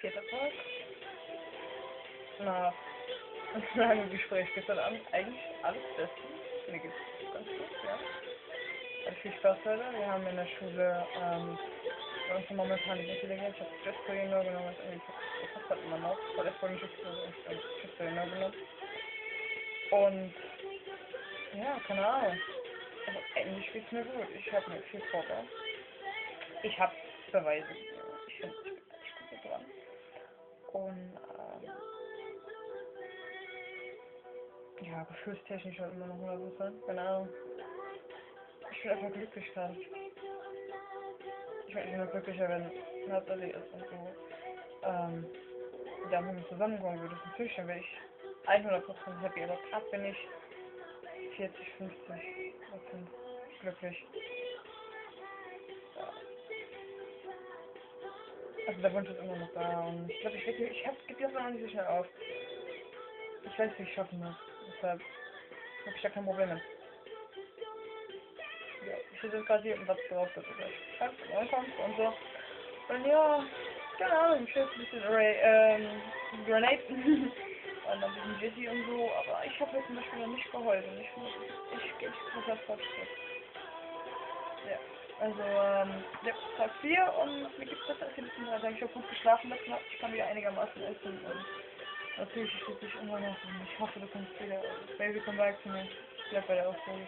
vierter Tag. Nach einem Gespräch gestern Abend eigentlich alles bestens. Mir geht's ganz gut, ja. Hat viel Spaß heute. Wir haben in der Schule, bei uns momentan die Intelligenz, ich habe Gesture genommen, ist irgendwie fast halt immer noch, weil der vorhin Gesture genommen. Und, ja, keine Ahnung. Also, Englisch geht's mir gut. Ich habe mir viel vorgebracht. Ich habe Beweise. Ich finde, ich bin echt gut dran. Und, ja, gefühlstechnisch halt immer noch 100%. Keine Ahnung. Ich bin einfach glücklich gerade. Ich werde immer glücklicher, wenn Natalie ist und so. Dann mit mir zusammenkommen würde. Natürlich, dann wäre ich 100% happy. Aber gerade bin ich 40-50% glücklich. Ja. Also der Wunsch ist immer noch da. Und ich glaube, ich gebe das noch nicht so schnell auf. Ich weiß, wie ich schaffen muss. Deshalb habe ich da kein Problem mit. Ja, ich sitze jetzt gerade hier und warte drauf, dass du gleich reinkommst und so. Und ja, keine Ahnung, ich will jetzt ein bisschen Grenade und dann ein bisschen Jitty und so, aber ich habe jetzt zum Beispiel noch nicht geheult und ich finde, ich gehe krasser Fortschritt. Ja, also, ja, Tag 4 und mir geht's besser als die letzten 3 Tage. Ich habe gut geschlafen letzte Nacht, ich kann wieder einigermaßen essen und natürlich steht sich immer noch und ich hoffe, du kommst wieder, Baby, komm back to me. Ich bleib bei der Ausbildung.